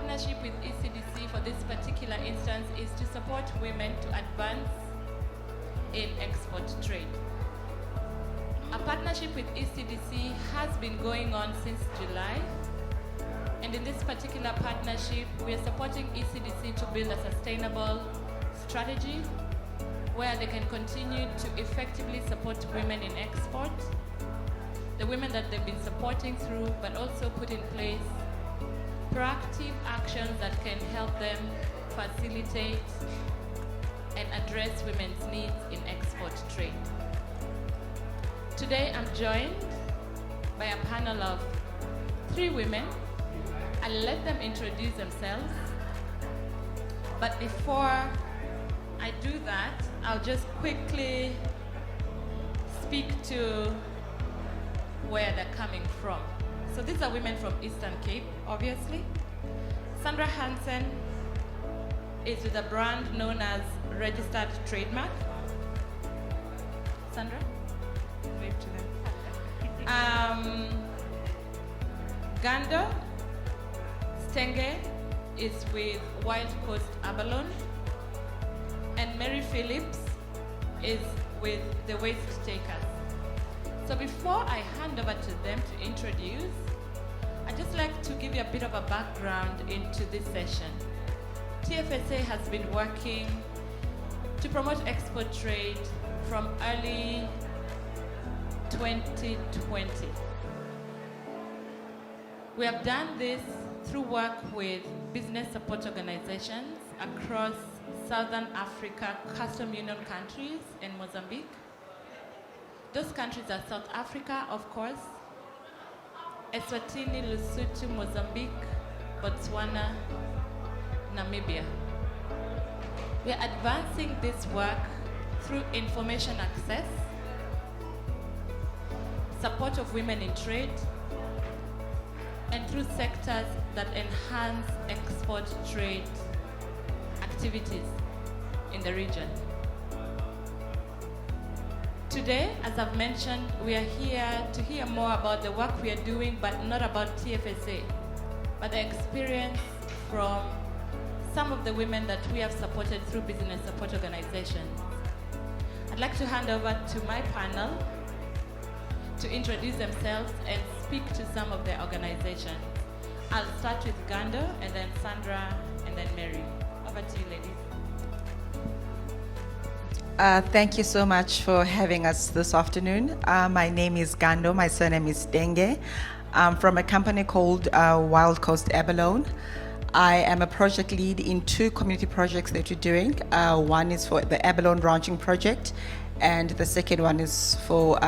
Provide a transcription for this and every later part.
partnership with ECDC for this particular instance is to support women to advance in export trade. A partnership with ECDC has been going on since July, and in this particular partnership, we are supporting ECDC to build a sustainable strategy where they can continue to effectively support women in export, the women that they've been supporting through, but also put in place proactive actions that can help them facilitate and address women's needs in export trade. Today I'm joined by a panel of 3 women. I'll let them introduce themselves, but before I do that, I'll just quickly speak to where they're coming from. So these are women from Eastern Cape, obviously. Sandra Hansen is with a brand known as Registered Trademark. Sandra, wave to them. Gando Stenge is with Wild Coast Abalone. And Mary Phillips is with the Waste Takers. So before I hand over to them to introduce, I'd just like to give you a bit of a background into this session. Tfsa has been working to promote export trade from early 2020. We have done this through work with business support organizations across Southern Africa, custom union countries, and Mozambique. Those countries are South Africa, of course, Eswatini, Lesotho, Mozambique, Botswana, Namibia. We are advancing this work through information access, support of women in trade, and through sectors that enhance export trade activities in the region. Today, as I've mentioned, we are here to hear more about the work we are doing, but not about Tfsa, but the experience from some of the women that we have supported through business support organizations. I'd like to hand over to my panel to introduce themselves and speak to some of their organizations. I'll start with Gando, and then Sandra, and then Mary. Over to you, ladies. Thank you so much for having us this afternoon. My name is Gando. My surname is Denge. I'm from a company called Wild Coast Abalone. I am a project lead in 2 community projects that we're doing. One is for the Abalone Ranching Project, and the second one is for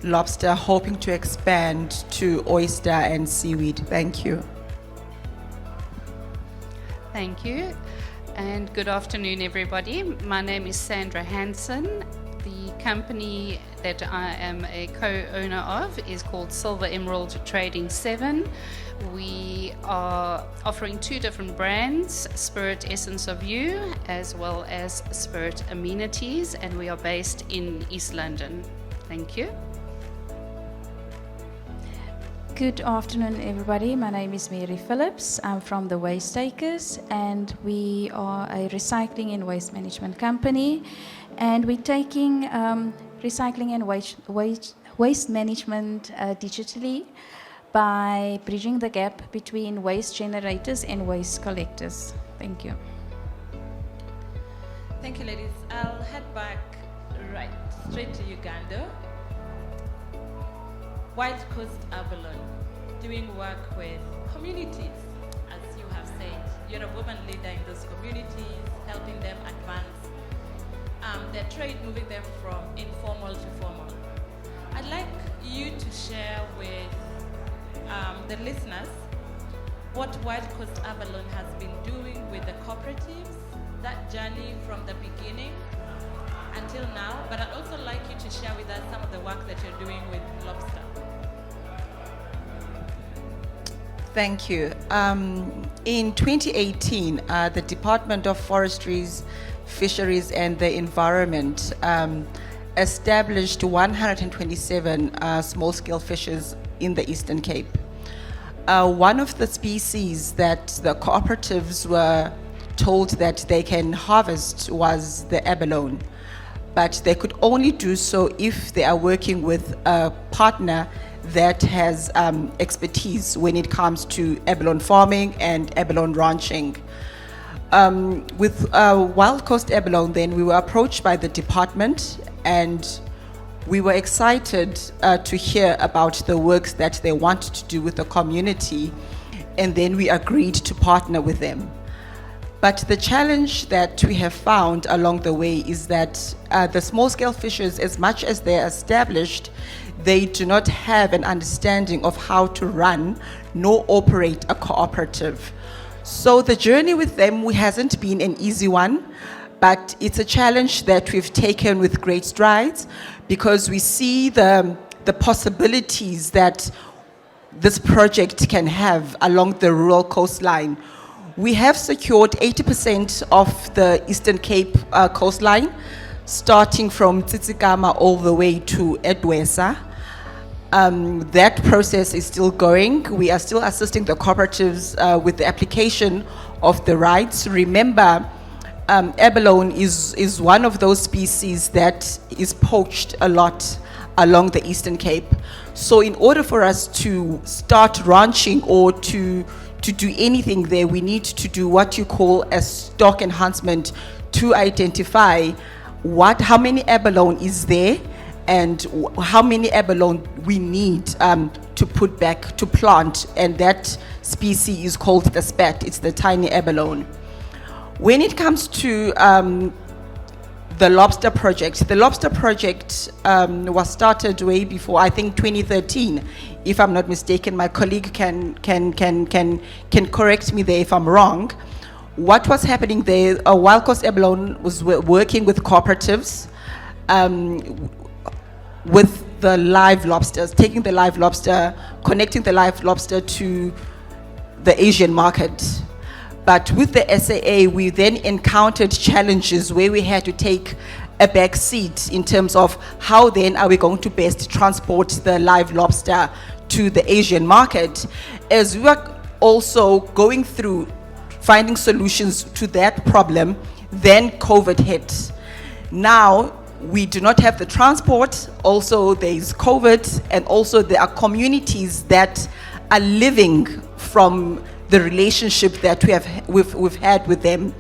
lobster, hoping to expand to oyster and seaweed. Thank you. Thank you, and good afternoon, everybody. My name is Sandra Hansen. The company that I am a co-owner of is called Silver Emerald Trading 7. We are offering 2 different brands, Spirit Essence of You as well as Spirit Amenities, and we are based in East London. Thank you. Good afternoon, everybody. My name is Mary Phillips. I'm from the Waste Takers, and we are a recycling and waste management company. And we're taking recycling and waste management digitally by bridging the gap between waste generators and waste collectors. Thank you. Thank you, ladies. I'll head back straight to Uganda. Wild Coast Abalone, doing work with communities, as you have said. You're a woman leader in those communities, helping them advance their trade, moving them from informal to formal. I'd like you to share with the listeners what Wild Coast Abalone has been doing with the cooperatives, that journey from the beginning until now, but I'd also like you to share with us some of the work that you're doing with lobster. Thank you. In 2018, the Department of Forestries, Fisheries and the Environment established 127 small-scale fishers in the Eastern Cape. One of the species that the cooperatives were told that they can harvest was the abalone, but they could only do so if they are working with a partner that has expertise when it comes to abalone farming and abalone ranching. With Wild Coast Abalone, then we were approached by the department, and we were excited to hear about the works that they wanted to do with the community, and then we agreed to partner with them. But the challenge that we have found along the way is that the small-scale fishers, as much as they're established, they do not have an understanding of how to run nor operate a cooperative. So the journey with them hasn't been an easy one, but it's a challenge that we've taken with great strides, because we see the possibilities that this project can have along the rural coastline. We have secured 80% of the Eastern Cape coastline, starting from Tfsa all the way to Tfsa. That process is still going. We are still assisting the cooperatives with the application of the rights. Remember, abalone is one of those species that is poached a lot along the Eastern Cape. So in order for us to start ranching or to do anything there, we need to do what you call a stock enhancement to identify how many abalone is there and how many abalone we need to put back to plant, and that species is called the spat. It's the tiny abalone. When it comes to the lobster project was started way before, I think 2013, if I'm not mistaken. My colleague can correct me there if I'm wrong. What was happening there? Wild Coast Abalone was working with cooperatives, with the live lobsters, taking the live lobster, connecting the live lobster to the Asian market. But with the SAA, we then encountered challenges where we had to take a back seat in terms of how then are we going to best transport the live lobster to the Asian market. As we were also going through finding solutions to that problem, then COVID hit. Now, we do not have the transport, also there is COVID, and also there are communities that are living from the relationship that we've had with them.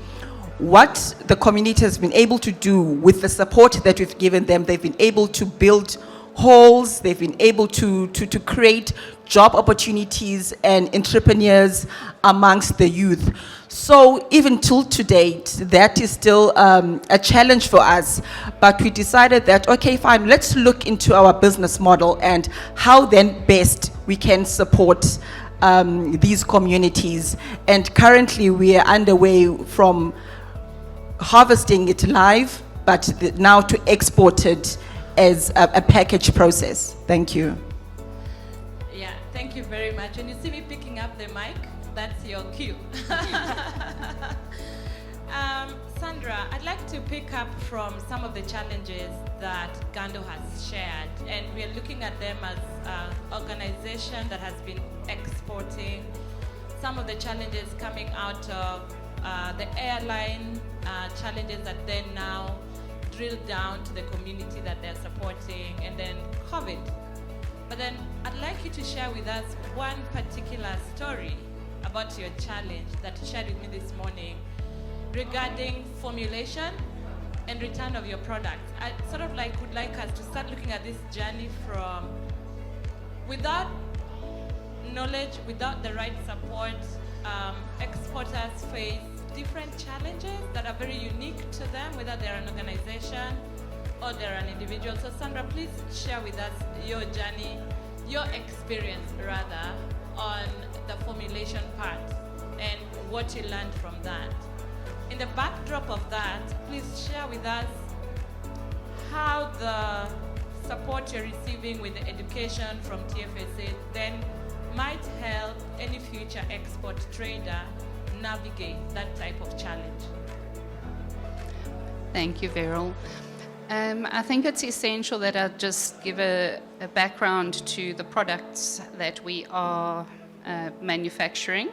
What the community has been able to do with the support that we've given them, they've been able to build halls, they've been able to create job opportunities and entrepreneurs amongst the youth. So even till to date, that is still a challenge for us. But we decided that, okay, fine, let's look into our business model and how then best we can support these communities. And currently we are underway from harvesting it live, but now to export it as a package process. Thank you. Yeah, thank you very much. When you see me picking up the mic, that's your cue. Sandra, I'd like to pick up from some of the challenges that Gando has shared, and we're looking at them as an organization that has been exporting some of the challenges coming out of the airline challenges that then now drill down to the community that they're supporting, and then COVID. But then I'd like you to share with us one particular story about your challenge that you shared with me this morning regarding formulation and return of your product. I sort of would like us to start looking at this journey from without knowledge, without the right support, exporters face different challenges that are very unique to them, whether they're an organization or they're an individual. So Sandra, please share with us your journey, your experience rather, on the formulation part and what you learned from that. In the backdrop of that, please share with us how the support you're receiving with the education from Tfsa then might help any future export trader navigate that type of challenge. Thank you, Veryl. I think it's essential that I just give a background to the products that we are manufacturing.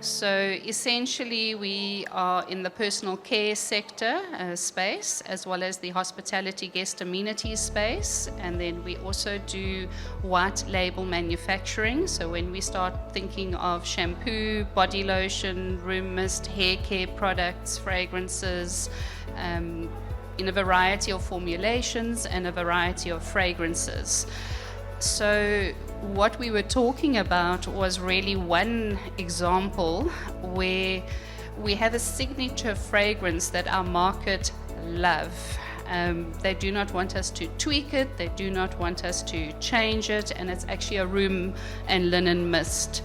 So essentially we are in the personal care sector space, as well as the hospitality guest amenities space, and then we also do white label manufacturing. So when we start thinking of shampoo, body lotion, room mist, hair care products, fragrances, in a variety of formulations and a variety of fragrances. So what we were talking about was really one example where we have a signature fragrance that our market love. They do not want us to tweak it, they do not want us to change it, and it's actually a room and linen mist.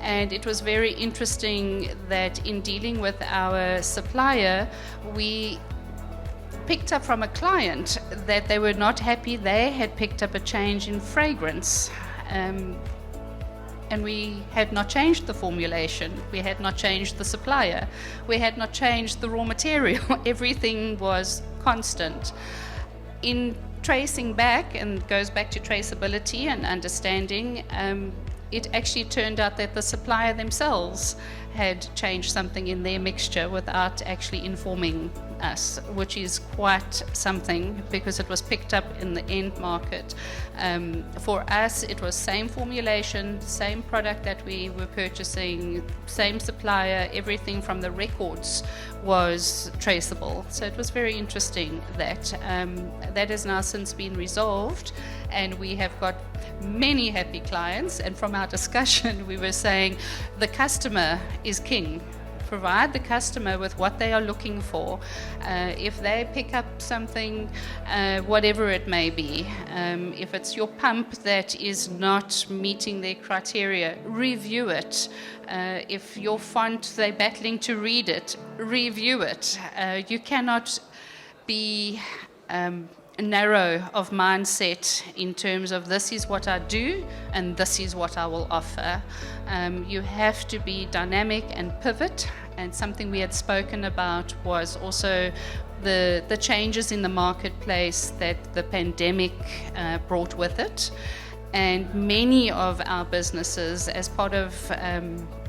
And it was very interesting that in dealing with our supplier, we picked up from a client that they were not happy. They had picked up a change in fragrance, and we had not changed the formulation, we had not changed the supplier, we had not changed the raw material. Everything was constant. In tracing back, and goes back to traceability and understanding, it actually turned out that the supplier themselves had changed something in their mixture without actually informing us, which is quite something because it was picked up in the end market. For us, it was same formulation, same product that we were purchasing, same supplier, everything from the records was traceable. So it was very interesting that that has now since been resolved, and we have got many happy clients. And from our discussion, we were saying the customer is king. Provide the customer with what they are looking for. If they pick up something, whatever it may be, if it's your pump that is not meeting their criteria, review it. If your font, they're battling to read it, review it. You cannot be narrow of mindset in terms of this is what I do and this is what I will offer. You have to be dynamic and pivot, and something we had spoken about was also the changes in the marketplace that the pandemic brought with it. And many of our businesses, as part of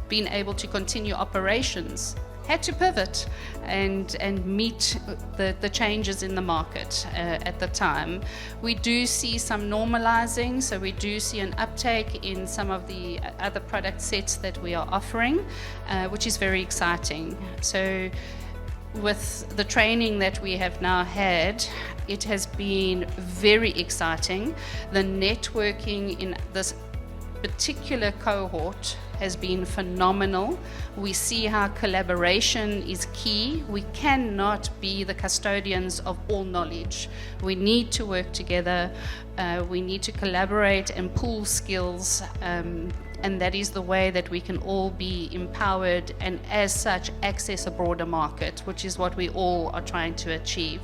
being able to continue operations, had to pivot and meet the changes in the market at the time. We do see some normalizing, so we do see an uptake in some of the other product sets that we are offering, which is very exciting. So with the training that we have now had, it has been very exciting. The networking in this particular cohort has been phenomenal. We see how collaboration is key. We cannot be the custodians of all knowledge. We need to work together. We need to collaborate and pool skills, and that is the way that we can all be empowered and as such access a broader market, which is what we all are trying to achieve.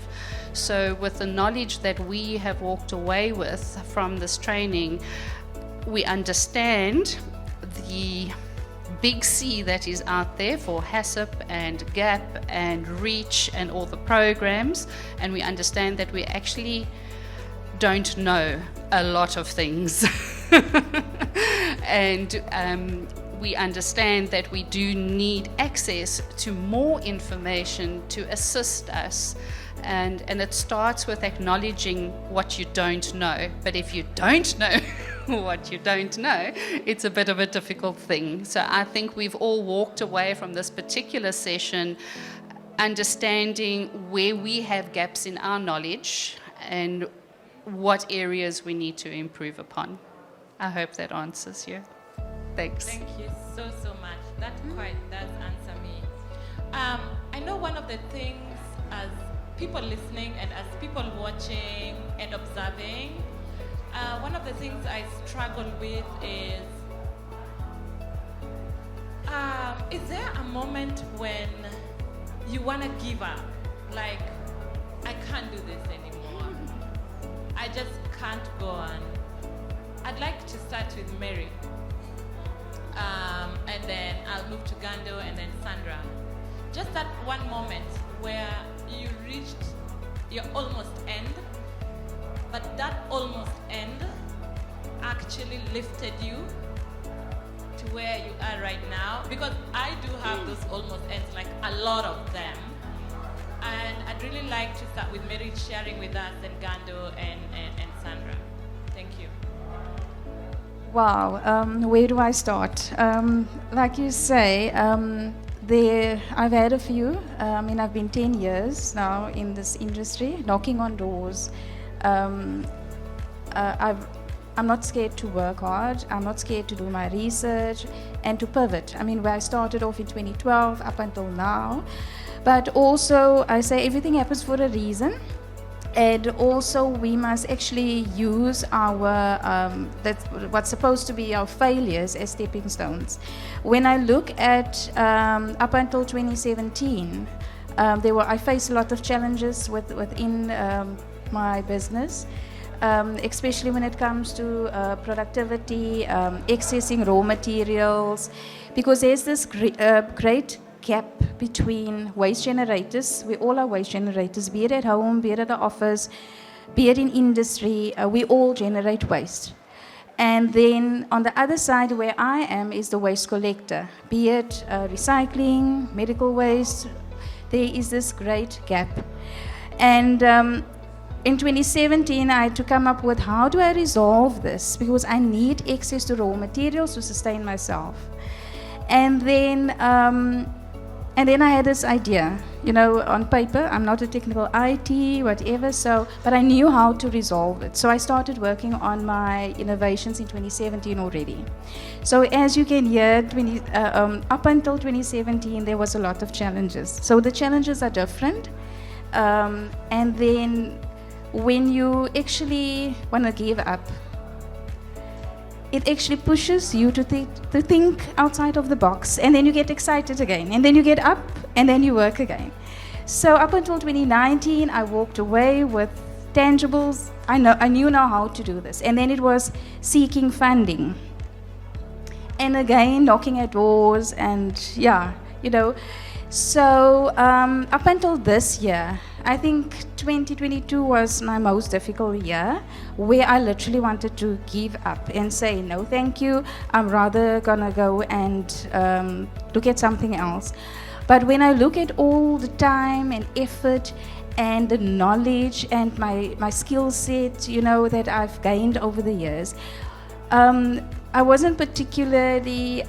So with the knowledge that we have walked away with from this training, we understand the big C that is out there for HACCP and GAP and REACH and all the programs, and we understand that we actually don't know a lot of things. And we understand that we do need access to more information to assist us. And it starts with acknowledging what you don't know. But if you don't know what you don't know, it's a bit of a difficult thing. So I think we've all walked away from this particular session understanding where we have gaps in our knowledge and what areas we need to improve upon. I hope that answers you. Thanks. Thank you so much. That quite does answer me. I know one of the things as people listening and as people watching and observing, one of the things I struggle with is there a moment when you want to give up? Like, I can't do this anymore. I just can't go on. I'd like to start with Mary. And then I'll move to Gando and then Sandra. Just that one moment where you reached your almost end, but that almost end actually lifted you to to where you are right now? Because I do have those almost ends, like a lot of them. And I'd really like to start with Mary sharing with us, and Gando and Sandra. Thank you. Wow, where do I start? Like you say, I've had a few. I've been 10 years now in this industry, knocking on doors. I'm not scared to work hard. I'm not scared to do my research and to pivot. Where I started off in 2012 up until now. But also, I say everything happens for a reason. And also, we must actually use that's what's supposed to be our failures as stepping stones. When I look at up until 2017, I faced a lot of challenges within my business, especially when it comes to productivity, accessing raw materials, because there's this great gap between waste generators. We all are waste generators, be it at home, be it at the office, be it in industry. We all generate waste. And then on the other side where I am is the waste collector, be it recycling, medical waste. There is this great gap. And in 2017, I had to come up with how do I resolve this, because I need access to raw materials to sustain myself. And then I had this idea, on paper. I'm not a technical IT, whatever, but I knew how to resolve it. So I started working on my innovations in 2017 already. So as you can hear, up until 2017, there was a lot of challenges. So the challenges are different. And then when you actually want to give up, it actually pushes you to think outside of the box, and then you get excited again, and then you get up, and then you work again. So up until 2019, I walked away with tangibles. I knew now how to do this, and then it was seeking funding, and again knocking at doors, and So up until this year, I think 2022 was my most difficult year, where I literally wanted to give up and say, no, thank you. I'm rather gonna go and look at something else. But when I look at all the time and effort and the knowledge and my skill set, that I've gained over the years, I wasn't particularly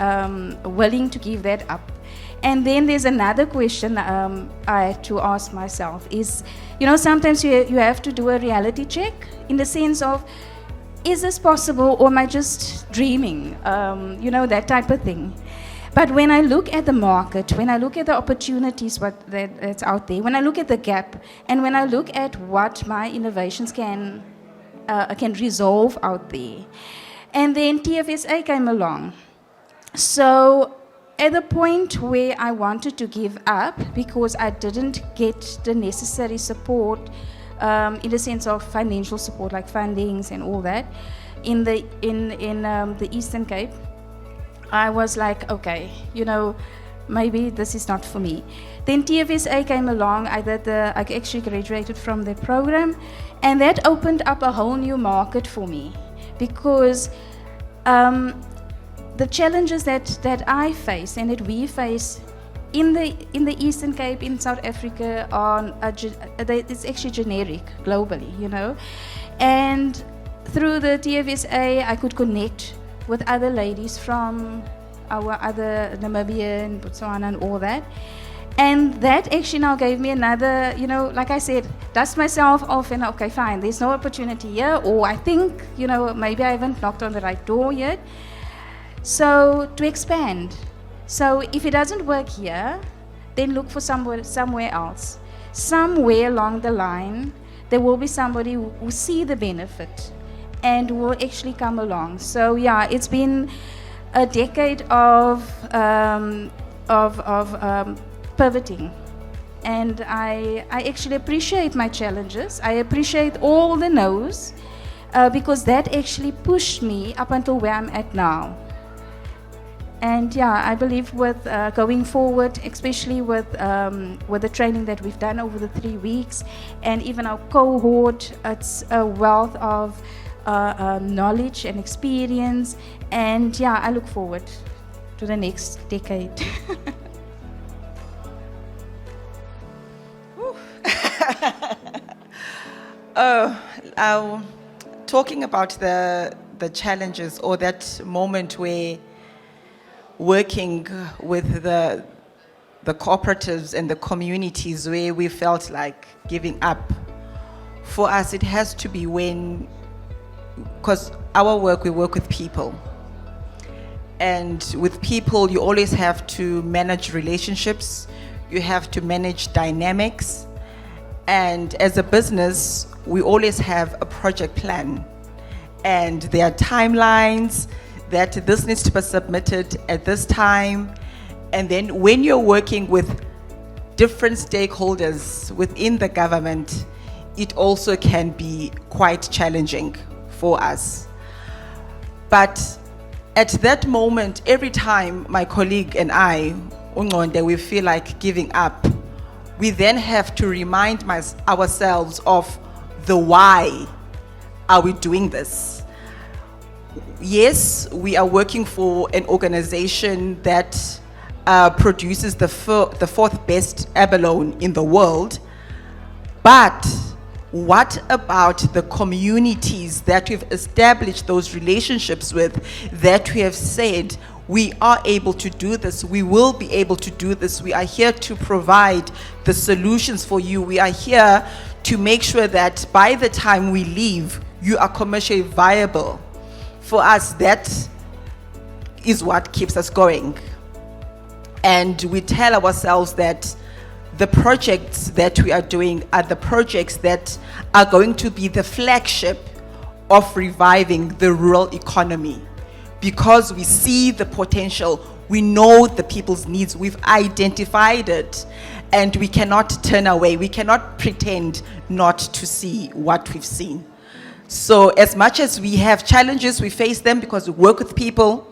willing to give that up. And then there's another question I had to ask myself is, sometimes you have to do a reality check in the sense of, is this possible, or am I just dreaming? That type of thing. But when I look at the market, when I look at the opportunities that's out there, when I look at the gap, and when I look at what my innovations can resolve out there, and then Tfsa came along. So at the point where I wanted to give up because I didn't get the necessary support, in the sense of financial support, like fundings and all that, in the Eastern Cape, I was like, okay, maybe this is not for me. Then Tfsa came along. I actually graduated from the program, and that opened up a whole new market for me, because the challenges that I face and that we face in the Eastern Cape, in South Africa, it's actually generic globally, And through the Tfsa, I could connect with other ladies from our other Namibia, Botswana, and all that. And that actually now gave me another, like I said, dust myself off and okay, fine, there's no opportunity here, or I think, maybe I haven't knocked on the right door yet. So to expand. So if it doesn't work here, then look for somewhere else. Somewhere along the line, there will be somebody who see the benefit and will actually come along. So yeah, it's been a decade of pivoting, and I actually appreciate my challenges. I appreciate all the no's, because that actually pushed me up until where I'm at now. And yeah, I believe with going forward, especially with the training that we've done over the 3 weeks, and even our cohort, it's a wealth of knowledge and experience. And yeah, I look forward to the next decade. Talking about the challenges or that moment where working with the cooperatives and the communities where we felt like giving up. For us, it has to be when, because our work, we work with people. And with people, you always have to manage relationships, you have to manage dynamics. And as a business, we always have a project plan. And there are timelines that this needs to be submitted at this time. And then when you're working with different stakeholders within the government, it also can be quite challenging for us. But at that moment, every time my colleague and I, we feel like giving up, we then have to remind ourselves of the why are we doing this. Yes, we are working for an organization that produces the fourth best abalone in the world, but what about the communities that we've established those relationships with, that we have said, we are able to do this, we will be able to do this, we are here to provide the solutions for you, we are here to make sure that by the time we leave, you are commercially viable. For us, that is what keeps us going. And we tell ourselves that the projects that we are doing are the projects that are going to be the flagship of reviving the rural economy, because we see the potential, we know the people's needs, we've identified it, and we cannot turn away, we cannot pretend not to see what we've seen. So as much as we have challenges, we face them because we work with people,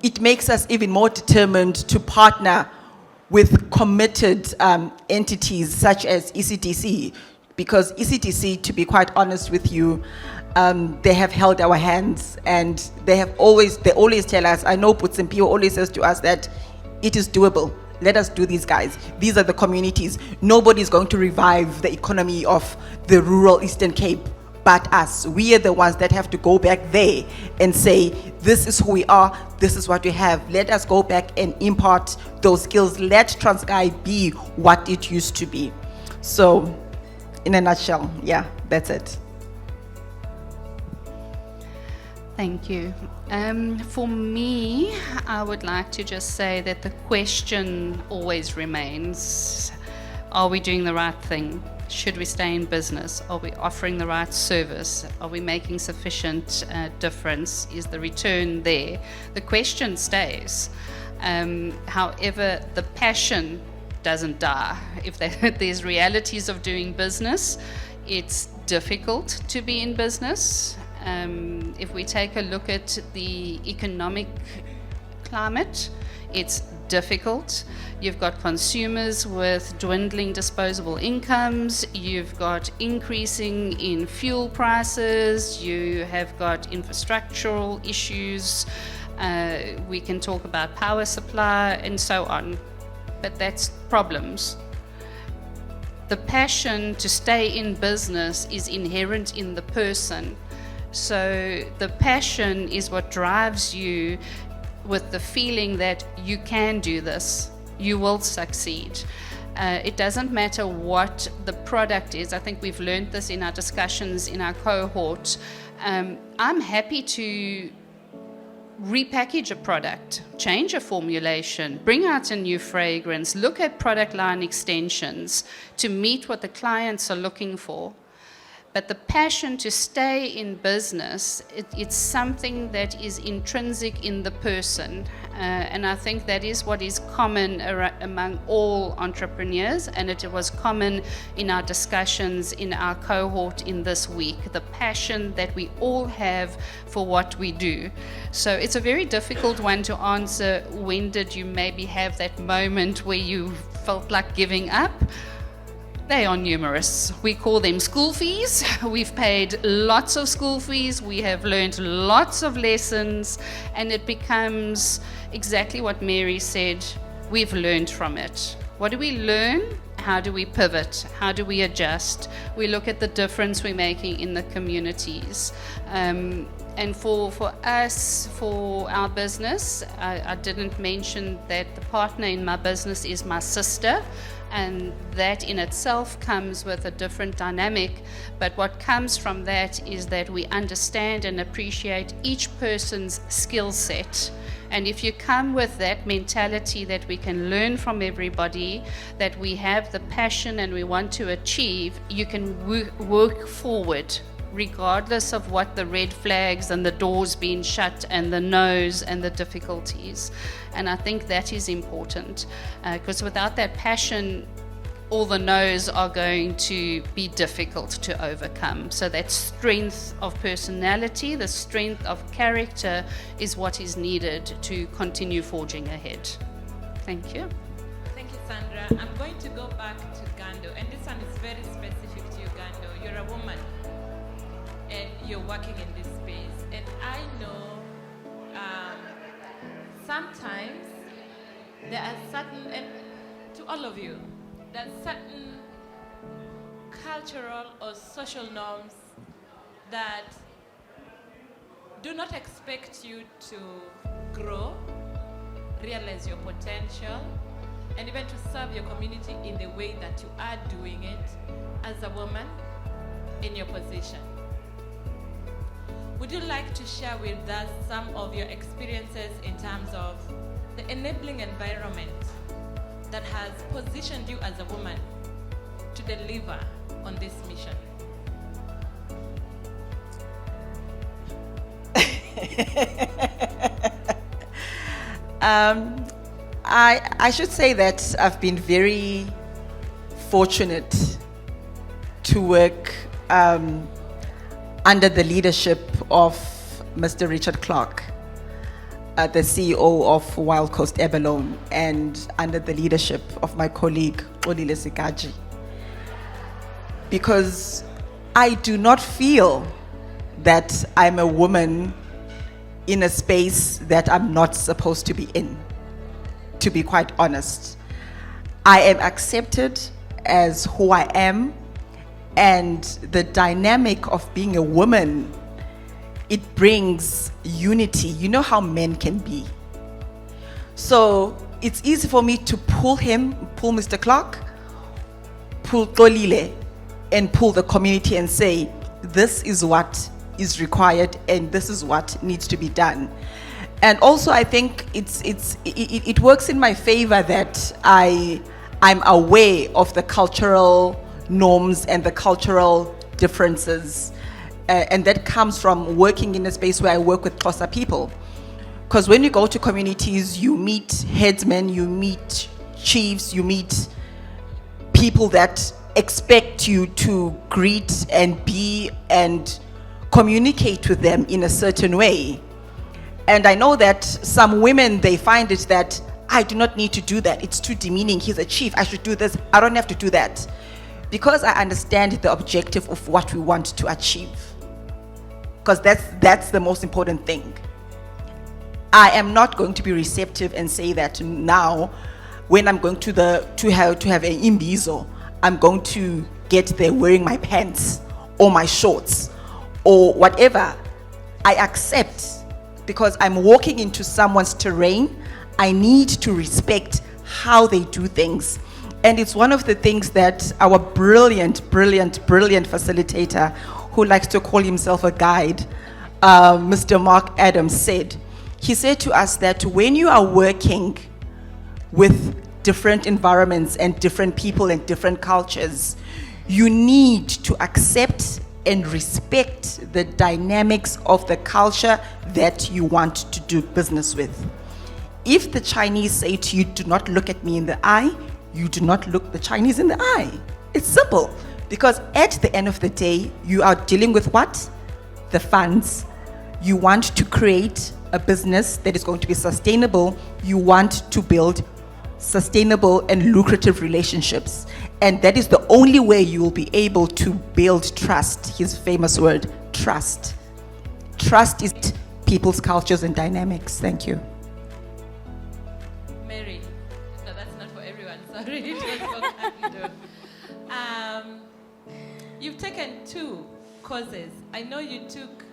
it makes us even more determined to partner with committed entities such as ECDC, because ECDC, to be quite honest with you, they have held our hands, and they always tell us, I know Putsimpiwa always says to us that it is doable. Let us do these, guys. These are the communities. Nobody is going to revive the economy of the rural Eastern Cape but us. We are the ones that have to go back there and say, this is who we are, this is what we have. Let us go back and impart those skills. Let Transkei be what it used to be. So, in a nutshell, yeah, that's it. Thank you. For me, I would like to just say that the question always remains, are we doing the right thing? Should we stay in business? Are we offering the right service? Are we making sufficient difference? Is the return there? The question stays. However, the passion doesn't die. If there's realities of doing business, it's difficult to be in business. If we take a look at the economic climate, it's difficult. You've got consumers with dwindling disposable incomes, you've got increasing in fuel prices, you have got infrastructural issues, we can talk about power supply and so on, but that's problems. The passion to stay in business is inherent in the person. So the passion is what drives you with the feeling that you can do this, you will succeed. It doesn't matter what the product is. I think we've learned this in our discussions in our cohort. I'm happy to repackage a product, change a formulation, bring out a new fragrance, look at product line extensions to meet what the clients are looking for. But the passion to stay in business, it's something that is intrinsic in the person. And I think that is what is common among all entrepreneurs. And it was common in our discussions in our cohort in this week, the passion that we all have for what we do. So it's a very difficult one to answer. When did you maybe have that moment where you felt like giving up? They are numerous. We call them school fees. We've paid lots of school fees. We have learned lots of lessons, and it becomes exactly what Mary said. We've learned from it. What do we learn? How do we pivot? How do we adjust? We look at the difference we're making in the communities. And for us, for our business, I didn't mention that the partner in my business is my sister, and that in itself comes with a different dynamic. But what comes from that is that we understand and appreciate each person's skill set. And if you come with that mentality that we can learn from everybody, that we have the passion and we want to achieve, you can work forward regardless of what the red flags and the doors being shut and the no's and the difficulties. And I think that is important, because without that passion, all the no's are going to be difficult to overcome. So that strength of personality, the strength of character is what is needed to continue forging ahead. Thank you. Thank you, Sandra. I'm going to go back to Gando, and this one is very specific to you, Gando. You're a woman, and you're working in this space. And I know sometimes there are certain, and to all of you, there are certain cultural or social norms that do not expect you to grow, realize your potential, and even to serve your community in the way that you are doing it as a woman in your position. Would you like to share with us some of your experiences in terms of the enabling environment that has positioned you as a woman to deliver on this mission? I should say that I've been very fortunate to work under the leadership of Mr. Richard Clark, the CEO of Wild Coast Abalone, and under the leadership of my colleague, Xolile Sikaji. Because I do not feel that I'm a woman in a space that I'm not supposed to be in, to be quite honest. I am accepted as who I am, and the dynamic of being a woman, it brings unity. You know how men can be. So it's easy for me to pull Mr. Clark, pull Xolile, and pull the community and say, this is what is required and this is what needs to be done. And also I think it works in my favor that I'm aware of the cultural norms and the cultural differences. And that comes from working in a space where I work with Xhosa people. Because when you go to communities, you meet headsmen, you meet chiefs, you meet people that expect you to greet and be and communicate with them in a certain way. And I know that some women, they find it that I do not need to do that. It's too demeaning. He's a chief. I should do this. I don't have to do that. Because I understand the objective of what we want to achieve. Because that's the most important thing. I am not going to be receptive and say that now, when I'm going to have an imbizo, I'm going to get there wearing my pants or my shorts or whatever. I accept, because I'm walking into someone's terrain. I need to respect how they do things. And it's one of the things that our brilliant facilitator, who likes to call himself a guide, Mr. Mark Adams, said. He said to us that when you are working with different environments and different people and different cultures, you need to accept and respect the dynamics of the culture that you want to do business with. If the Chinese say to you, do not look at me in the eye, you do not look the Chinese in the eye. It's simple. Because at the end of the day, you are dealing with what? The funds. You want to create a business that is going to be sustainable. You want to build sustainable and lucrative relationships. And that is the only way you will be able to build trust. His famous word, trust. Trust is people's cultures and dynamics. Thank you. Mary. No, that's not for everyone. Sorry. It was for Kando. You've taken 2 courses. I know you took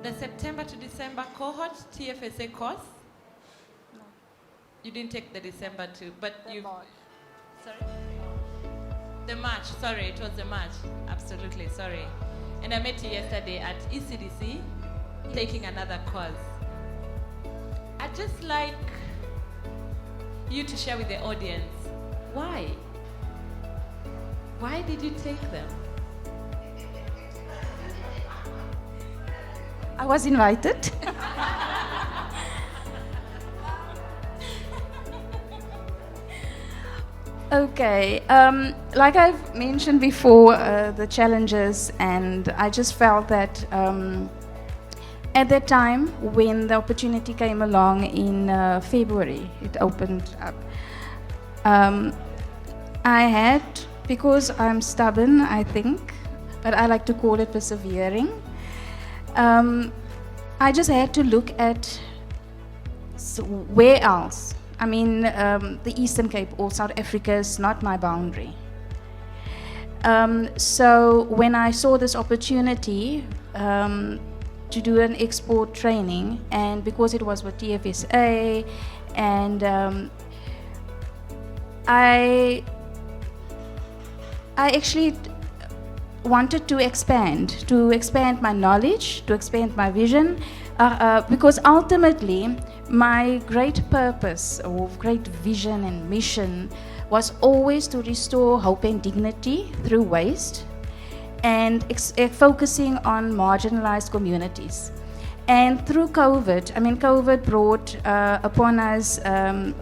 the September to December cohort Tfsa course. No. You didn't take the December to, but you. Sorry. The March. Sorry, it was the March. Absolutely. Sorry. And I met you yesterday at ECDC, taking another course. I'd just like you to share with the audience why. Why did you take them? I was invited. Okay, like I've mentioned before, the challenges, and I just felt that at that time when the opportunity came along in February, it opened up. I had, because I'm stubborn, I think, but I like to call it persevering. I just had to look at where else. I mean, the Eastern Cape or South Africa is not my boundary. So when I saw this opportunity to do an export training, and because it was with Tfsa, and I actually wanted to expand my knowledge, to expand my vision, because ultimately my great purpose or great vision and mission was always to restore hope and dignity through waste, and focusing on marginalized communities. And through COVID, I mean, COVID brought upon us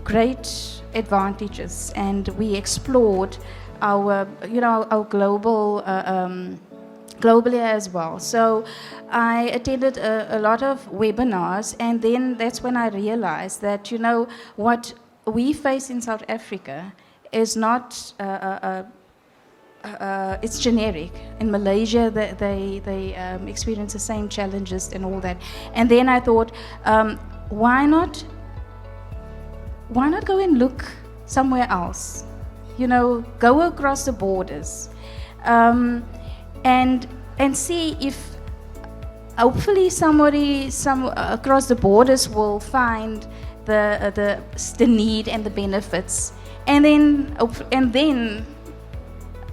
great advantages, and we explored our global globally as well. So I attended a lot of webinars, and then that's when I realized that, you know, what we face in South Africa is not, it's generic. In Malaysia, they experience the same challenges and all that. And then I thought, why not go and look somewhere else? You know, go across the borders. And see if hopefully somebody across the borders will find the need and the benefits, and then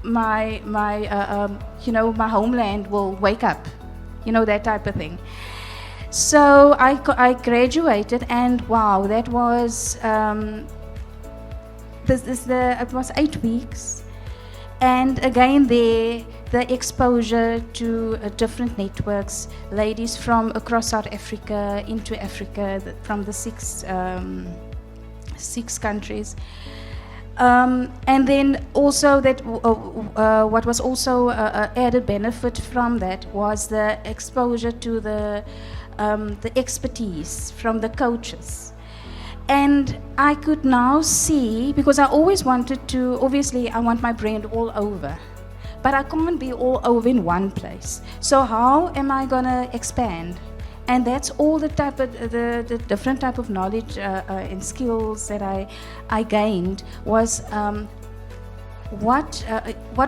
my my homeland will wake up, you know, that type of thing. So I graduated, and wow, that was it was 8 weeks. And again, the exposure to different networks, ladies from across South Africa into Africa, from the six countries. And then also that what was also added benefit from that was the exposure to the expertise from the coaches. And I could now see, because I always wanted to, obviously I want my brand all over, but I can't be all over in one place. So how am I gonna expand? And that's all the different type of knowledge and skills that I gained was what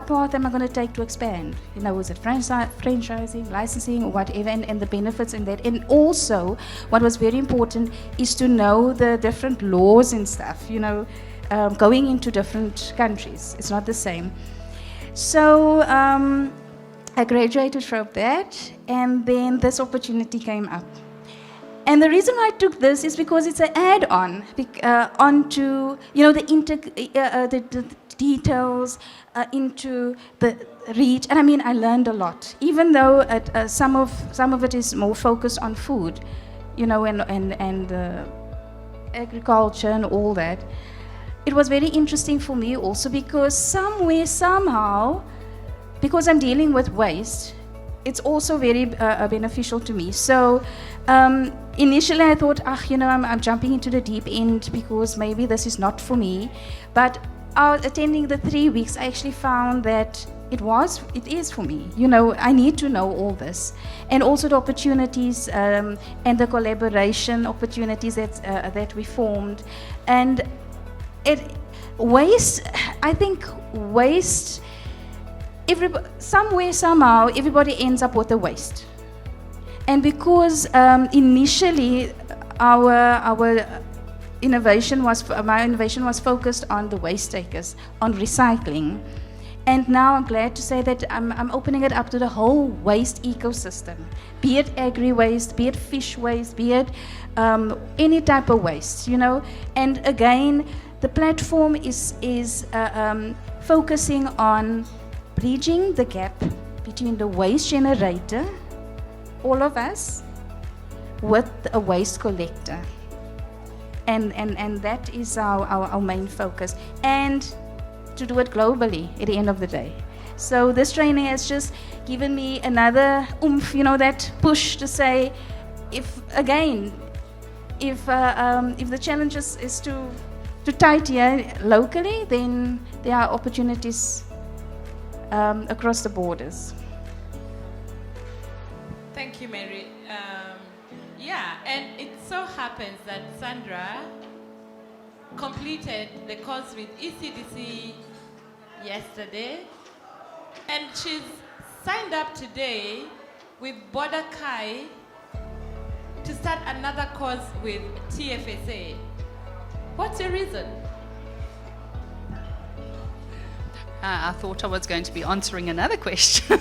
path am I going to take to expand? You know, was it franchising, licensing, or whatever, and the benefits in that. And also, what was very important is to know the different laws and stuff, you know, going into different countries. It's not the same. So I graduated from that, and then this opportunity came up. And the reason I took this is because it's an add-on onto, you know, the details into the reach. And I mean, I learned a lot, even though some of it is more focused on food, you know, and agriculture and all that. It was very interesting for me also because somehow, because I'm dealing with waste, it's also very beneficial to me. So initially I thought, you know, I'm jumping into the deep end because maybe this is not for me. But out attending the 3 weeks, I actually found that it is for me. You know, I need to know all this, and also the opportunities and the collaboration opportunities that we formed, and waste. I think waste. Somewhere, somehow, everybody ends up with a waste, and because initially my innovation was focused on the waste takers, on recycling. And now I'm glad to say that I'm opening it up to the whole waste ecosystem, be it agri-waste, be it fish waste, be it any type of waste, you know. And again, the platform is focusing on bridging the gap between the waste generator, all of us, with a waste collector. And that is our main focus. And to do it globally at the end of the day. So this training has just given me another oomph, you know, that push to say, if the challenge is too tight here locally, then there are opportunities across the borders. Thank you, Mary. Yeah, and it so happens that Sandra completed the course with ECDC yesterday, and she's signed up today with Border Kai to start another course with Tfsa. What's your reason? I thought I was going to be answering another question.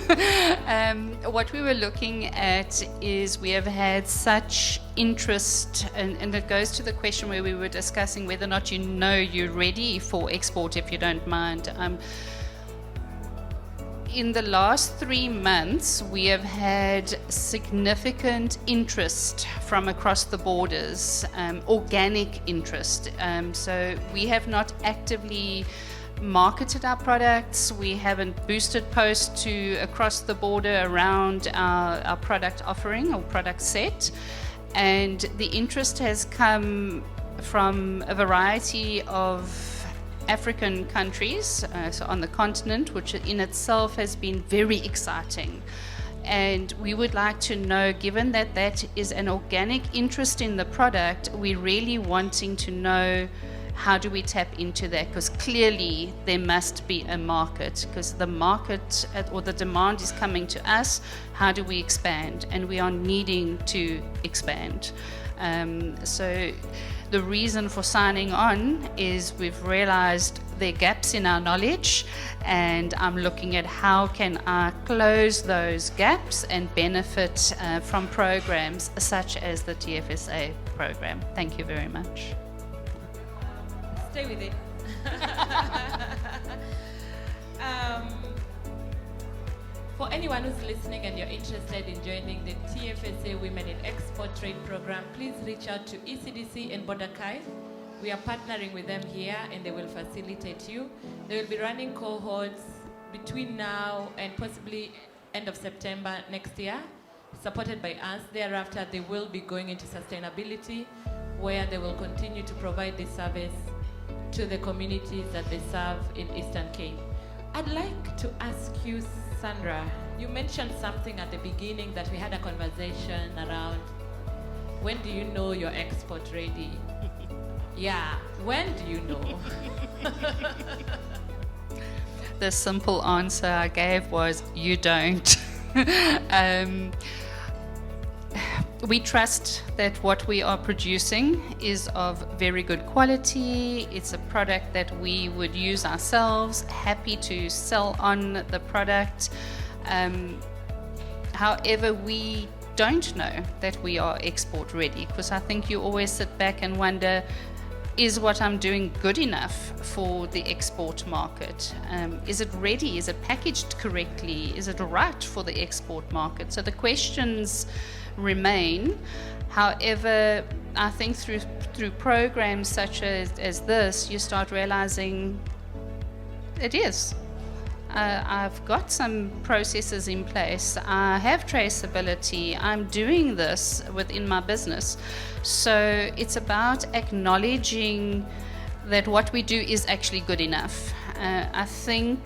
What we were looking at is we have had such interest, and it goes to the question where we were discussing whether or not you know you're ready for export, if you don't mind. In the last 3 months, we have had significant interest from across the borders, organic interest. So we have not actively marketed our products. We haven't boosted posts to across the border around our product offering or product set. And the interest has come from a variety of African countries, so on the continent, which in itself has been very exciting. And we would like to know, given that that is an organic interest in the product, we're really wanting to know, how do we tap into that? Because clearly there must be a market, because the market or the demand is coming to us. How do we expand? And we are needing to expand. So the reason for signing on is we've realized there are gaps in our knowledge, and I'm looking at how can I close those gaps and benefit from programs such as the Tfsa program. Thank you very much. Stay with it. For anyone who's listening and you're interested in joining the Tfsa Women in Export Trade Program, please reach out to ECDC and Border Kai. We are partnering with them here, and they will facilitate you. They will be running cohorts between now and possibly end of September next year, supported by us. Thereafter, they will be going into sustainability, where they will continue to provide this service to the communities that they serve in Eastern Cape. I'd like to ask you, Sandra, you mentioned something at the beginning that we had a conversation around, when do you know you're export ready? Yeah, when do you know? The simple answer I gave was, you don't. We trust that what we are producing is of very good quality. It's a product that we would use ourselves, happy to sell on the product. However, we don't know that we are export ready, because I think you always sit back and wonder, is what I'm doing good enough for the export market? Is it ready? Is it packaged correctly? Is it right for the export market? So the questions remain. However, I think through programs such as this, you start realizing it is. I've got some processes in place. I have traceability. I'm doing this within my business. So it's about acknowledging that what we do is actually good enough. I think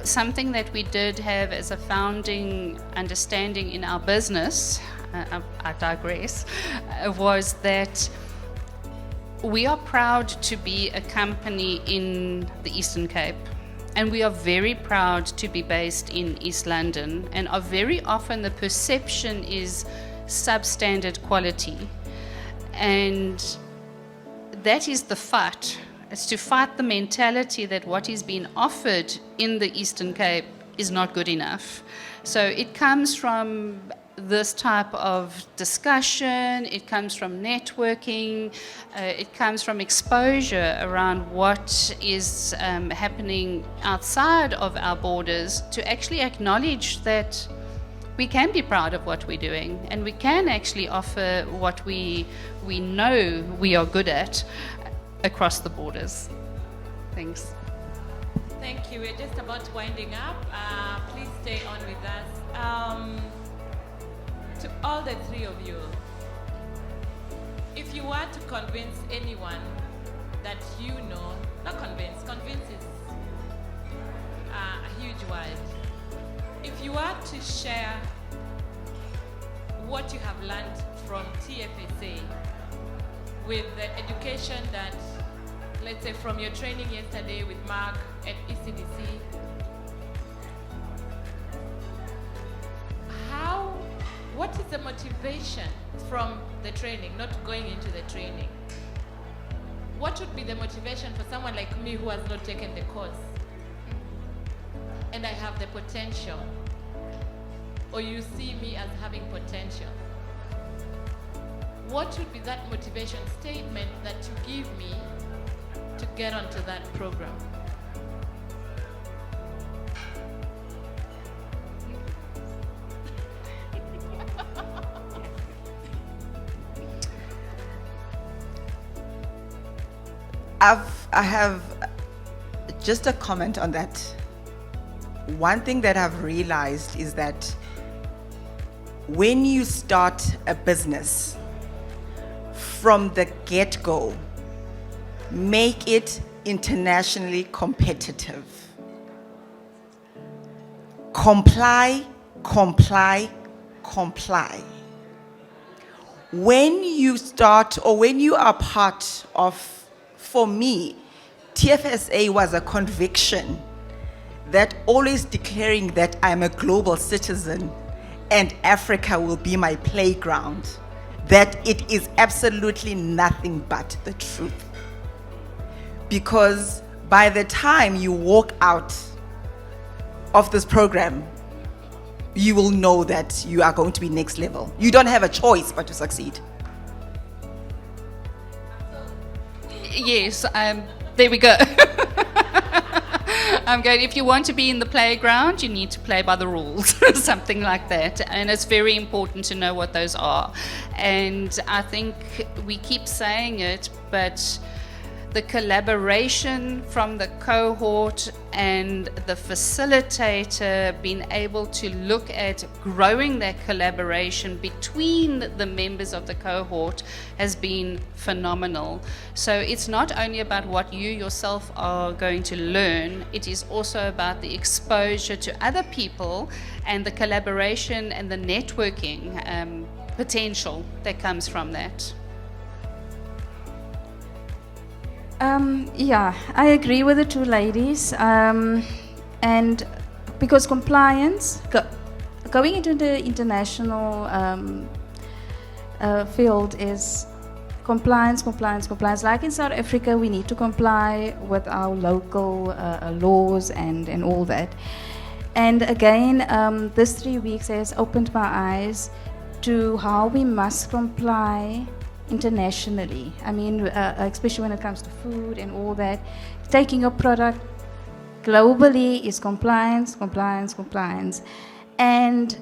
something that we did have as a founding understanding in our business, I digress, was that we are proud to be a company in the Eastern Cape. And we are very proud to be based in East London. And very often the perception is substandard quality. And that is the fight. It's to fight the mentality that what is being offered in the Eastern Cape is not good enough. So it comes from this type of discussion, it comes from networking, it comes from exposure around what is happening outside of our borders, to actually acknowledge that we can be proud of what we're doing and we can actually offer what we know we are good at across the borders. Thanks. Thank you. We're just about winding up. Please stay on with us. To all the three of you, if you were to convince anyone that you know, not convince is a huge word. If you were to share what you have learned from Tfsa with the education that, let's say from your training yesterday with Mark at ECDC, what is the motivation from the training, not going into the training? What would be the motivation for someone like me who has not taken the course and I have the potential, or you see me as having potential? What would be that motivation statement that you give me to get onto that program? I have just a comment on that. One thing that I've realized is that when you start a business, from the get-go, make it internationally competitive. Comply, comply, comply. When you start, or when you are part of, for me, Tfsa was a conviction that always declaring that I'm a global citizen and Africa will be my playground, that it is absolutely nothing but the truth. Because by the time you walk out of this program, you will know that you are going to be next level. You don't have a choice but to succeed. Yes, there we go. I'm going, if you want to be in the playground, you need to play by the rules, something like that. And it's very important to know what those are. And I think we keep saying it, but the collaboration from the cohort and the facilitator being able to look at growing that collaboration between the members of the cohort has been phenomenal. So it's not only about what you yourself are going to learn, it is also about the exposure to other people and the collaboration and the networking potential that comes from that. Yeah, I agree with the two ladies. And because compliance, going into the international field is compliance. Like in South Africa, we need to comply with our local laws and all that. And again, this 3 weeks has opened my eyes to how we must comply internationally. I mean, especially when it comes to food and all that. Taking a product globally is compliance. And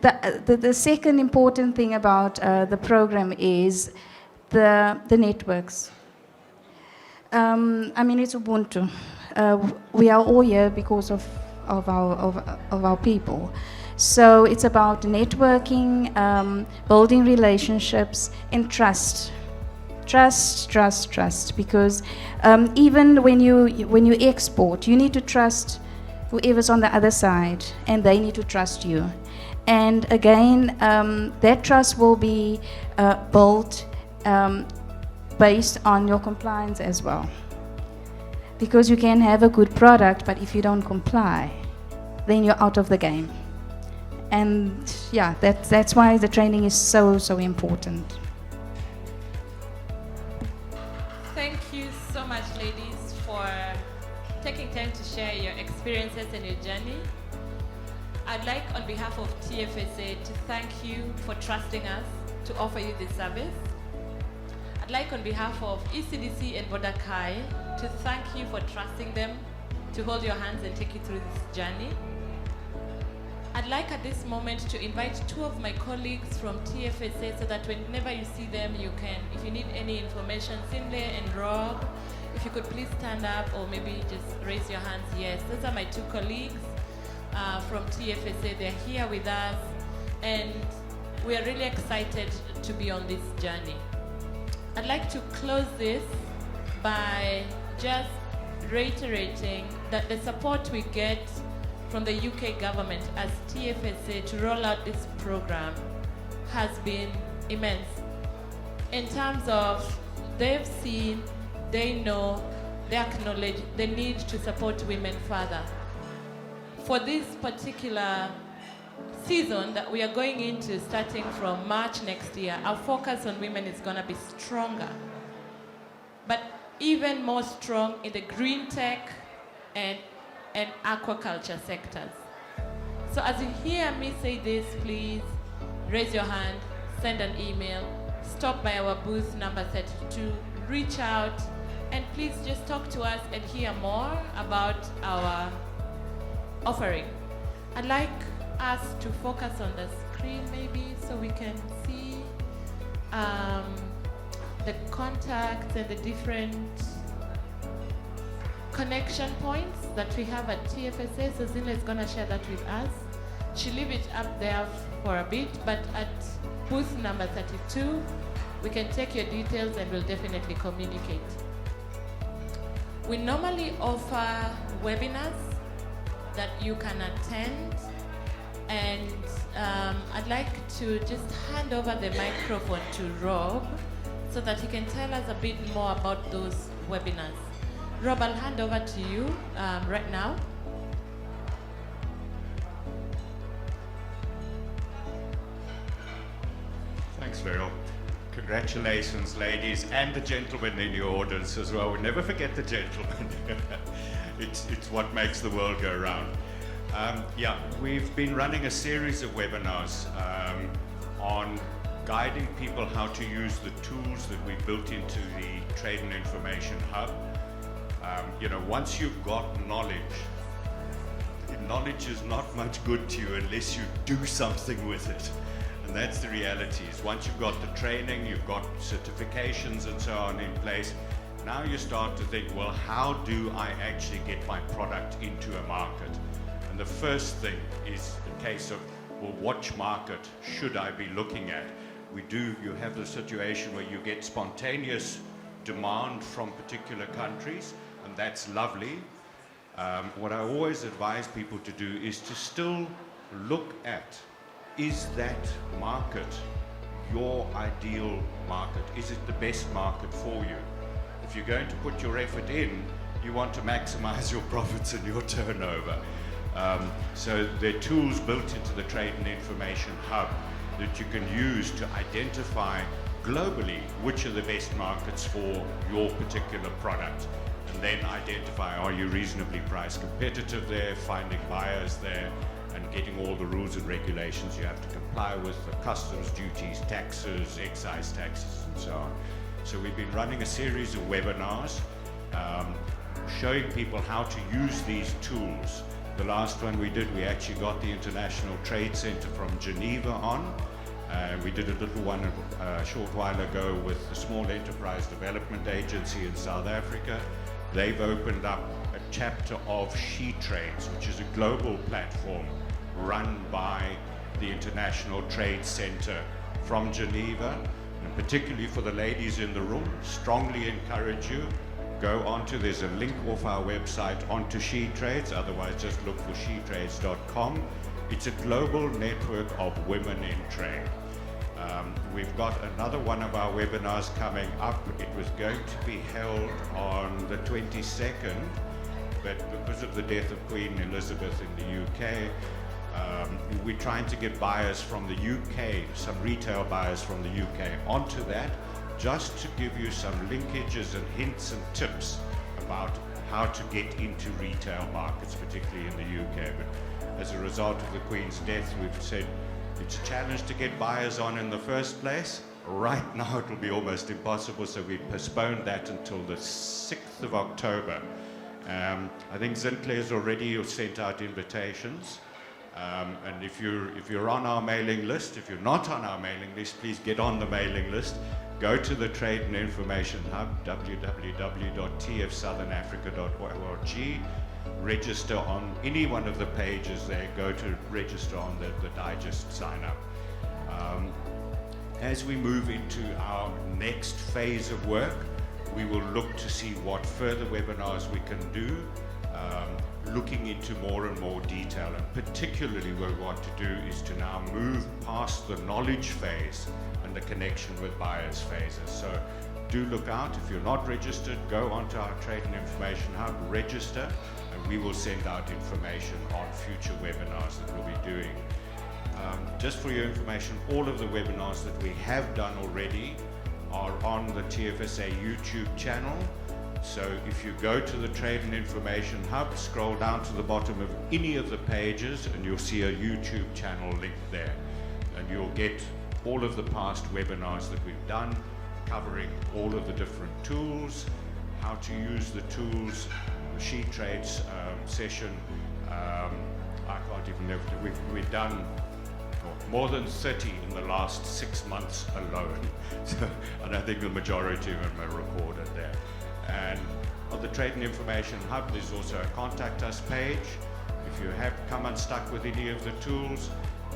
the second important thing about the program is the networks. I mean, it's Ubuntu. We are all here because of our people. So it's about networking, building relationships, and trust. Trust, trust, trust. Because even when you export, you need to trust whoever's on the other side, and they need to trust you. And again, that trust will be built based on your compliance as well. Because you can have a good product, but if you don't comply, then you're out of the game. And yeah, that's why the training is so, so important. Thank you so much, ladies, for taking time to share your experiences and your journey. I'd like, on behalf of Tfsa, to thank you for trusting us to offer you this service. I'd like, on behalf of ECDC and Bodakai, to thank you for trusting them to hold your hands and take you through this journey. I'd like at this moment to invite two of my colleagues from Tfsa so that whenever you see them, you can, if you need any information, Simle and Rob, if you could please stand up or maybe just raise your hands. Yes, those are my two colleagues from Tfsa. They're here with us, and we are really excited to be on this journey. I'd like to close this by just reiterating that the support we get from the UK government as Tfsa to roll out this program has been immense. In terms of they've seen, they know, they acknowledge the need to support women further. For this particular season that we are going into starting from March next year, our focus on women is going to be stronger, but even more strong in the green tech and aquaculture sectors. So as you hear me say this, please raise your hand, send an email, stop by our booth number 32, reach out, and please just talk to us and hear more about our offering. I'd like us to focus on the screen maybe so we can see the contacts and the different connection points that we have at Tfsa. So Zina is going to share that with us. She'll leave it up there for a bit, but at booth number 32, we can take your details and we'll definitely communicate. We normally offer webinars that you can attend, and I'd like to just hand over the microphone to Rob so that he can tell us a bit more about those webinars. Rob, I'll hand over to you right now. Thanks, Vero. Congratulations, ladies, and the gentlemen in your audience as well. We never forget the gentlemen. It's what makes the world go round. Yeah, we've been running a series of webinars on guiding people how to use the tools that we built into the Trade and Information Hub. You know, once you've got knowledge is not much good to you unless you do something with it. And that's the reality. Is once you've got the training, you've got certifications and so on in place, now you start to think, well, how do I actually get my product into a market? And the first thing is the case of, well, which market should I be looking at? You have the situation where you get spontaneous demand from particular countries, and that's lovely. What I always advise people to do is to still look at, is that market your ideal market? Is it the best market for you? If you're going to put your effort in, you want to maximize your profits and your turnover. So there are tools built into the Trade and Information Hub that you can use to identify globally which are the best markets for your particular product, and then identify, are you reasonably price competitive there, finding buyers there, and getting all the rules and regulations you have to comply with, the customs duties, taxes, excise taxes, and so on. So we've been running a series of webinars showing people how to use these tools. The last one we did, we actually got the International Trade Center from Geneva on. We did a little one a short while ago with the Small Enterprise Development Agency in South Africa. They've opened up a chapter of She Trades, which is a global platform run by the International Trade Center from Geneva. And particularly for the ladies in the room, strongly encourage you, go onto, there's a link off our website onto She Trades, otherwise just look for shetrades.com. It's a global network of women in trade. We've got another one of our webinars coming up. It was going to be held on the 22nd, but because of the death of Queen Elizabeth in the UK, we're trying to get buyers from the UK, some retail buyers from the UK onto that, just to give you some linkages and hints and tips about how to get into retail markets, particularly in the UK. But as a result of the Queen's death, we've said it's a challenge to get buyers on in the first place. Right now it will be almost impossible, so we postponed that until the 6th of October. I think Sinclair's already sent out invitations. And if you're on our mailing list, if you're not on our mailing list, please get on the mailing list. Go to the Trade and Information Hub, www.tfsouthernafrica.org. Register on any one of the pages there. Go to register on the digest sign up. As we move into our next phase of work, we will look to see what further webinars we can do, looking into more and more detail. And particularly what we want to do is to now move past the knowledge phase and the connection with buyers phases. So do look out. If you're not registered, go onto our Trade and Information Hub, register, and we will send out information on future webinars that we'll be doing. Just for your information, all of the webinars that we have done already are on the Tfsa YouTube channel. So if you go to the Trade and Information Hub, scroll down to the bottom of any of the pages and you'll see a YouTube channel link there. And you'll get all of the past webinars that we've done, covering all of the different tools, how to use the tools, the She Trades session. I can't even know, we've done more than 30 in the last 6 months alone. And I think the majority of them are recorded there. And on the Trade and Information Hub, there's also a contact us page. If you have come unstuck with any of the tools,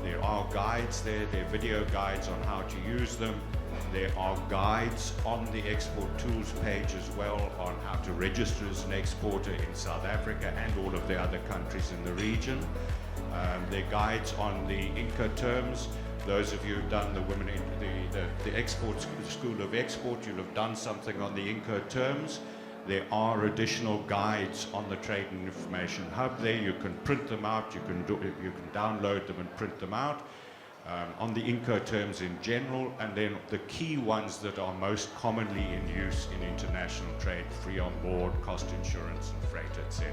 there are guides there. There are video guides on how to use them. There are guides on the export tools page as well on how to register as an exporter in South Africa and all of the other countries in the region. There are guides on the Incoterms. Those of you who've done the women in the export school of export, you'll have done something on the Incoterms. There are additional guides on the Trade and Information Hub there. You can print them out, you can download them and print them out. On the Incoterms in general, and then the key ones that are most commonly in use in international trade, free on board, cost insurance and freight, etc.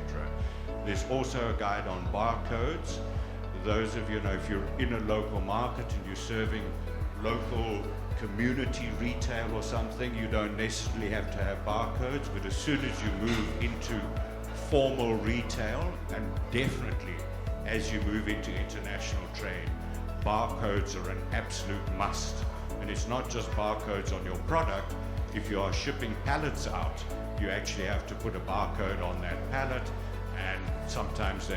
There's also a guide on barcodes. Those of you know, if you're in a local market and you're serving local community retail or something, you don't necessarily have to have barcodes, but as soon as you move into formal retail, and definitely as you move into international trade, barcodes are an absolute must. And it's not just barcodes on your product. If you are shipping pallets out, you actually have to put a barcode on that pallet, and sometimes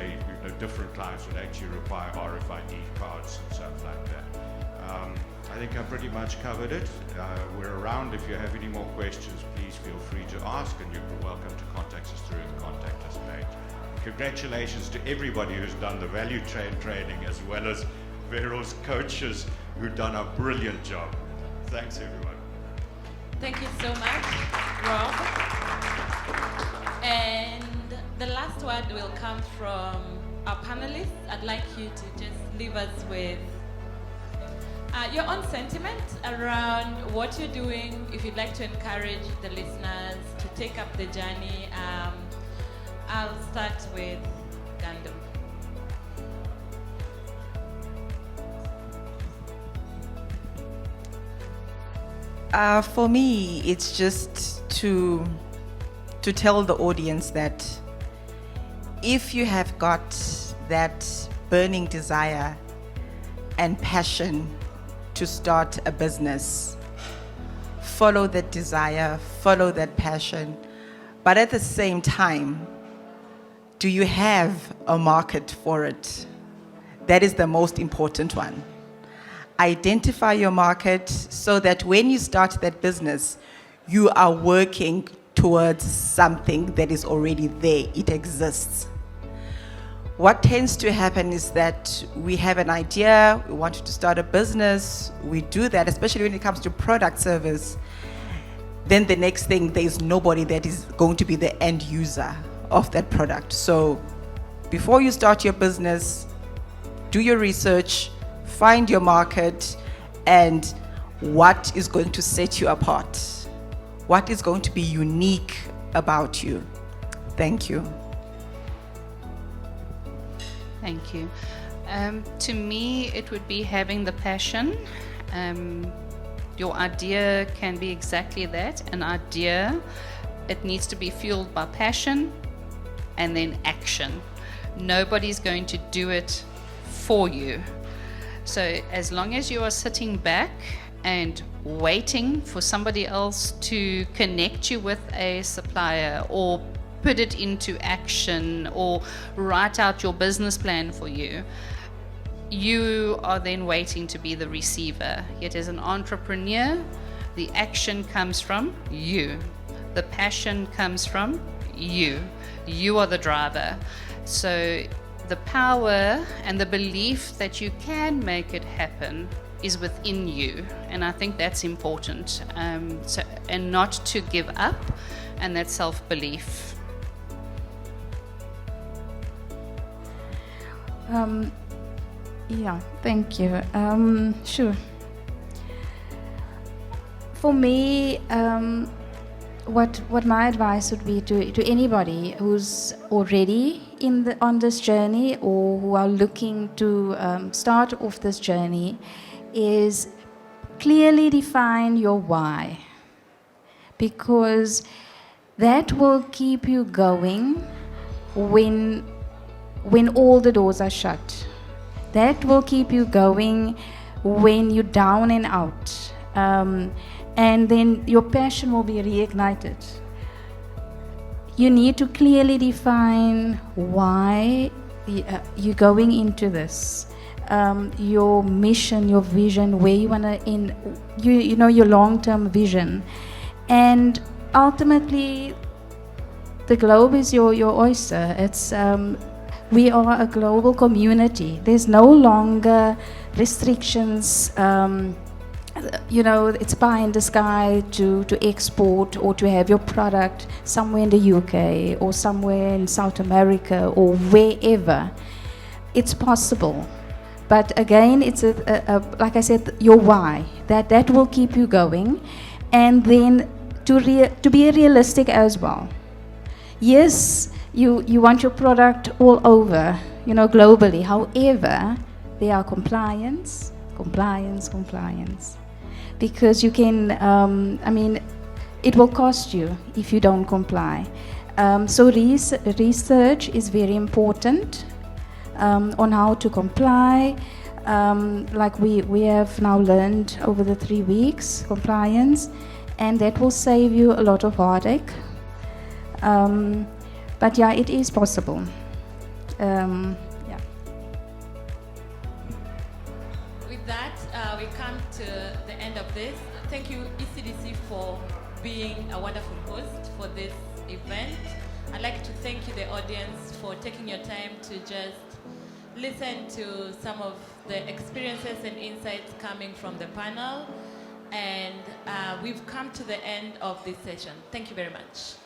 different clients would actually require RFID cards and stuff like that. I think I pretty much covered it. We're around. If you have any more questions, please feel free to ask, and you're welcome to contact us through the contact us page. Congratulations to everybody who's done the value chain training, as well as Vero's coaches who've done a brilliant job. Thanks, everyone. Thank you so much, Rob. And the last word will come from our panelists. I'd like you to just leave us with your own sentiment around what you're doing, if you'd like to encourage the listeners to take up the journey. I'll start with Gando. For me, it's just to tell the audience that if you have got that burning desire and passion to start a business, follow that desire, follow that passion, but at the same time, do you have a market for it? That is the most important one. identify your market so that when you start that business, you are working towards something that is already there, it exists. What tends to happen is that we have an idea, we want to start a business, we do that, especially when it comes to product service. Then the next thing, there is nobody that is going to be the end user of that product. So before you start your business, do your research, find your market, and what is going to set you apart? What is going to be unique about you? Thank you. Thank you. To me, it would be having the passion. Your idea can be exactly that, an idea. It needs to be fueled by passion and then action. Nobody's going to do it for you. So as long as you are sitting back and waiting for somebody else to connect you with a supplier or put it into action or write out your business plan for you, you are then waiting to be the receiver. Yet as an entrepreneur, the action comes from you. The passion comes from you. You are the driver. So the power and the belief that you can make it happen is within you, and I think that's important. And not to give up, and that self-belief. Yeah, thank you. Sure. For me, what my advice would be to anybody who's already on this journey or who are looking to start off this journey is clearly define your why, because that will keep you going when all the doors are shut. That will keep you going when you're down and out. And then your passion will be reignited. You need to clearly define why you're going into this. Your mission, your vision, where you want to end, you know, your long-term vision. And ultimately, the globe is your oyster. It's we are a global community. There's no longer restrictions. You know, it's pie in the sky to export or to have your product somewhere in the UK or somewhere in South America or wherever. It's possible. But again, it's like I said, your why. That will keep you going. And then to be realistic as well. Yes, you want your product all over, you know, globally. However, there are compliance. Because you can, it will cost you if you don't comply. So research is very important on how to comply. Like we have now learned over the 3 weeks, compliance, and that will save you a lot of heartache. But yeah, it is possible. Yeah. With that, we come to the end of this. Thank you, ECDC, for being a wonderful host for this event. I'd like to thank you, the audience, for taking your time to just listen to some of the experiences and insights coming from the panel. And we've come to the end of this session. Thank you very much.